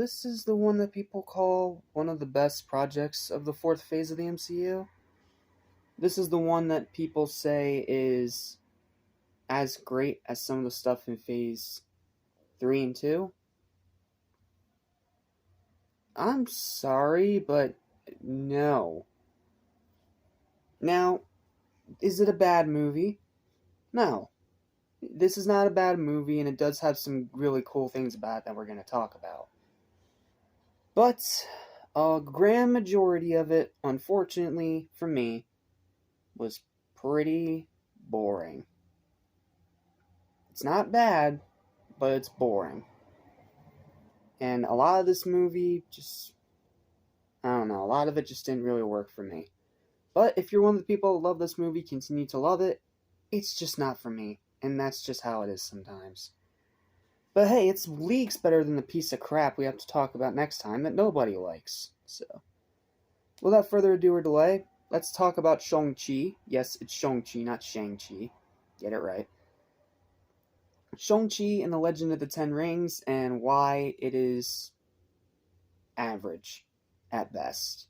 this is the one that people call one of the best projects of the fourth phase of the MCU. This is the one that people say is as great as some of the stuff in phase 3 and 2. I'm sorry, but no. Now, is it a bad movie? No. This is not a bad movie, and it does have some really cool things about it that we're going to talk about. But a grand majority of it, unfortunately for me, was pretty boring. It's not bad, but it's boring. And a lot of this movie I don't know, a lot of it just didn't really work for me. But if you're one of the people who love this movie, continue to love it, it's just not for me. And that's just how it is sometimes. But hey, it's leagues better than the piece of crap we have to talk about next time that nobody likes. So, without further ado or delay, let's talk about Shang-Chi. Yes, it's Shang-Chi, not Shang-Chi. Get it right. Shang-Chi and the Legend of the Ten Rings, and why it is average at best.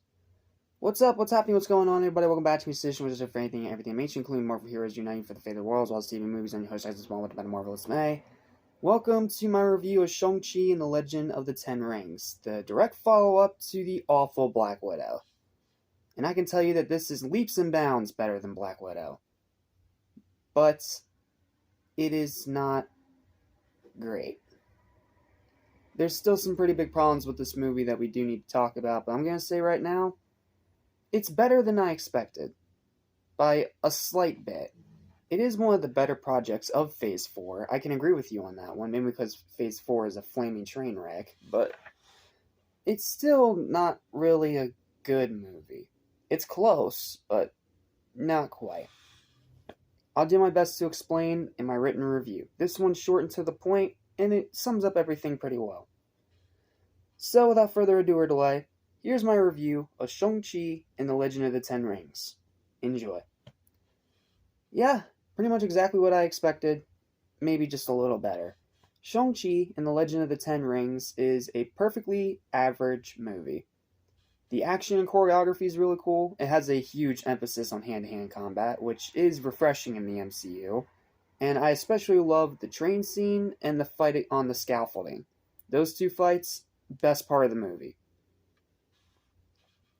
What's up? What's happening? What's going on, everybody? Welcome back to my station, which is for anything and everything mainstream, including Marvel heroes uniting for the fate of the world, as well as TV movies on your host, as well with about a marvelous May. Welcome to my review of Shang-Chi and the Legend of the Ten Rings, the direct follow-up to the awful Black Widow. And I can tell you that this is leaps and bounds better than Black Widow. But it is not great. There's still some pretty big problems with this movie that we do need to talk about, but I'm going to say right now, it's better than I expected. By a slight bit. It is one of the better projects of Phase 4. I can agree with you on that one, maybe because Phase 4 is a flaming train wreck, but it's still not really a good movie. It's close, but not quite. I'll do my best to explain in my written review. This one's short and to the point, and it sums up everything pretty well. So, without further ado or delay, here's my review of Shang-Chi and the Legend of the Ten Rings. Enjoy. Yeah, pretty much exactly what I expected, maybe just a little better. Shang-Chi and the Legend of the Ten Rings is a perfectly average movie. The action and choreography is really cool. It has a huge emphasis on hand-to-hand combat, which is refreshing in the MCU. And I especially love the train scene and the fight on the scaffolding. Those two fights, best part of the movie.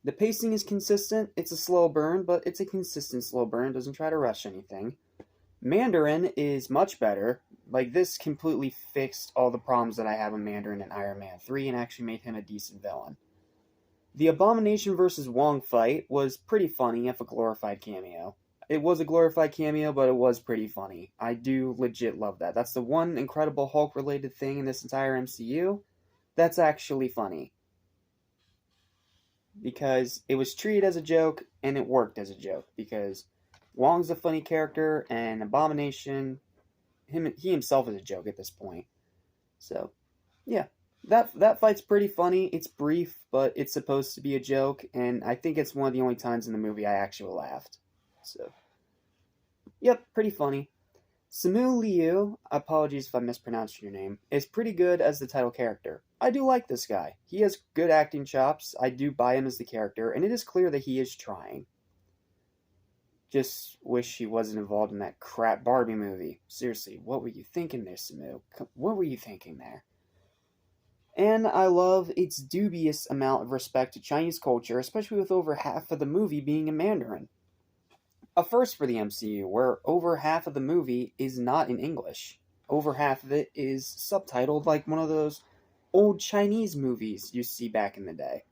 The pacing is consistent. It's a slow burn, but it's a consistent slow burn. It doesn't try to rush anything. Mandarin is much better. Like, this completely fixed all the problems that I have with Mandarin in Iron Man 3 and actually made him a decent villain. The Abomination vs. Wong fight was pretty funny, if a glorified cameo. It was a glorified cameo, but it was pretty funny. I do legit love that. That's the one Incredible Hulk-related thing in this entire MCU that's actually funny. Because it was treated as a joke, and it worked as a joke. Because Wong's a funny character, and Abomination, he himself is a joke at this point. So, yeah. That fight's pretty funny. It's brief, but it's supposed to be a joke, and I think it's one of the only times in the movie I actually laughed. So, yep, pretty funny. Simu Liu, apologies if I mispronounced your name, is pretty good as the title character. I do like this guy. He has good acting chops. I do buy him as the character, and it is clear that he is trying. Just wish he wasn't involved in that crap Barbie movie. Seriously, what were you thinking there, Simu? What were you thinking there? And I love its dubious amount of respect to Chinese culture, especially with over half of the movie being in Mandarin. A first for the MCU, where over half of the movie is not in English. Over half of it is subtitled like one of those old Chinese movies you see back in the day.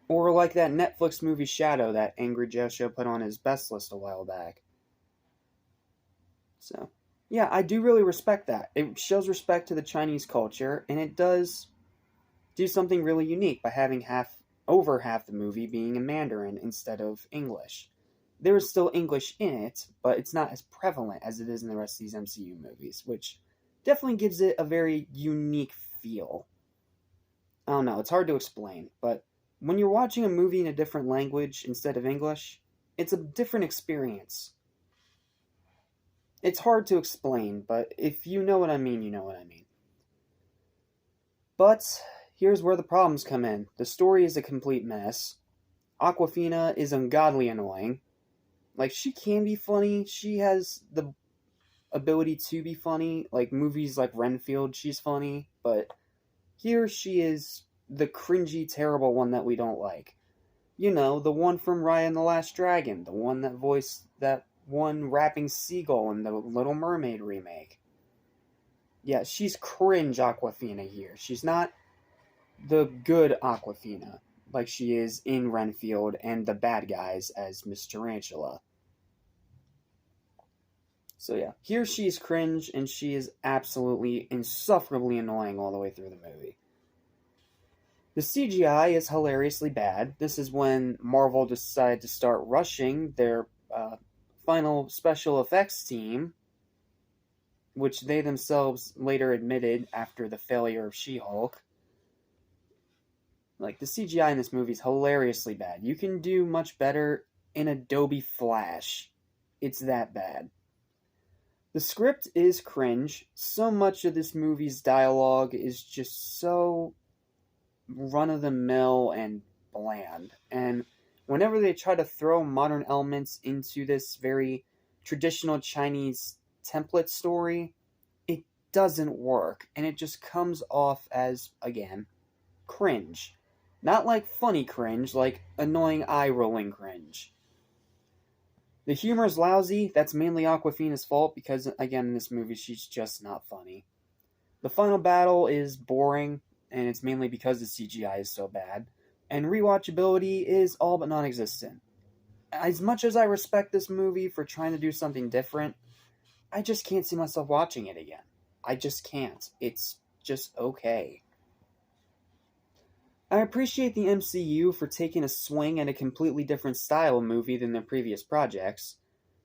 Or like that Netflix movie Shadow that Angry Joe Show put on his best list a while back. So, yeah, I do really respect that. It shows respect to the Chinese culture, and it does do something really unique by having over half the movie being in Mandarin instead of English. There is still English in it, but it's not as prevalent as it is in the rest of these MCU movies, which definitely gives it a very unique feel. I don't know, it's hard to explain, but when you're watching a movie in a different language instead of English, it's a different experience. It's hard to explain, but if you know what I mean, you know what I mean. But here's where the problems come in. The story is a complete mess. Aquafina is ungodly annoying. Like, she can be funny. She has the ability to be funny. Like, movies like Renfield, she's funny. But here she is the cringy, terrible one that we don't like. You know, the one from Raya and the Last Dragon. The one that voiced that one rapping seagull in the Little Mermaid remake. Yeah, she's cringe Aquafina here. She's not the good Aquafina like she is in Renfield and the bad guys as Miss Tarantula. So yeah, here she's cringe and she is absolutely insufferably annoying all the way through the movie. The CGI is hilariously bad. This is when Marvel decided to start rushing their final special effects team, which they themselves later admitted after the failure of She-Hulk. Like, the CGI in this movie is hilariously bad. You can do much better in Adobe Flash. It's that bad. The script is cringe. So much of this movie's dialogue is just so run-of-the-mill and bland. And whenever they try to throw modern elements into this very traditional Chinese template story, it doesn't work. And it just comes off as, again, cringe. Not like funny cringe, like annoying eye-rolling cringe. The humor is lousy. That's mainly Aquafina's fault because, again, in this movie, she's just not funny. The final battle is boring, and it's mainly because the CGI is so bad. And rewatchability is all but non-existent. As much as I respect this movie for trying to do something different, I just can't see myself watching it again. I just can't. It's just okay. I appreciate the MCU for taking a swing at a completely different style of movie than their previous projects,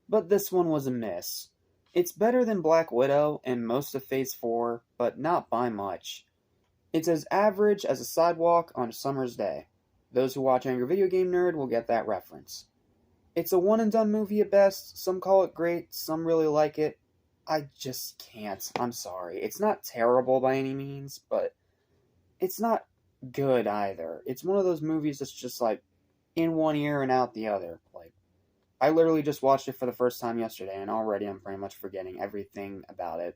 but this one was a miss. It's better than Black Widow and most of Phase 4, but not by much. It's as average as a sidewalk on a summer's day. Those who watch Angry Video Game Nerd will get that reference. It's a one-and-done movie at best. Some call it great, some really like it. I just can't. I'm sorry. It's not terrible by any means, but it's not good either. It's one of those movies that's just like in one ear and out the other. Like, I literally just watched it for the first time yesterday and already I'm pretty much forgetting everything about it.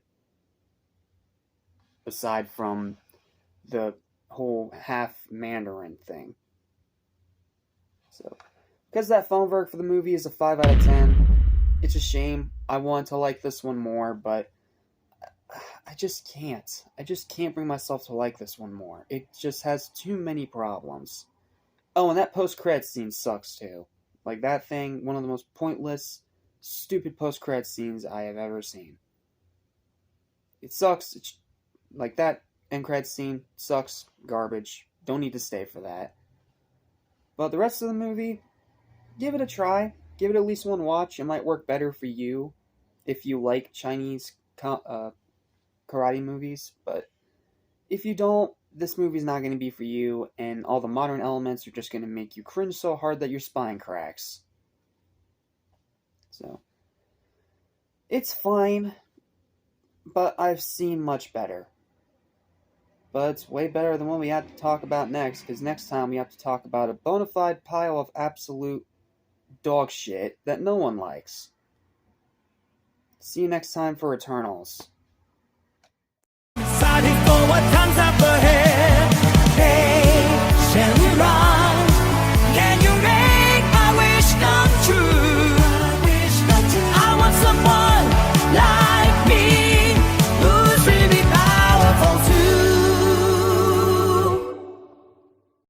Aside from the whole half Mandarin thing. So, because that phone verdict for the movie is a 5 out of 10, it's a shame. I want to like this one more, but I just can't. I just can't bring myself to like this one more. It just has too many problems. Oh, and that post-credits scene sucks too. Like, that thing, one of the most pointless, stupid post-credits scenes I have ever seen. It sucks. It's, like, that end credits scene sucks. Garbage. Don't need to stay for that. But the rest of the movie, give it a try. Give it at least one watch. It might work better for you if you like Chinese karate movies, but if you don't, this movie's not going to be for you, and all the modern elements are just going to make you cringe so hard that your spine cracks. So, it's fine, but I've seen much better. But it's way better than what we have to talk about next, because next time we have to talk about a bona fide pile of absolute dog shit that no one likes. See you next time for Eternals. Decided for what comes up ahead.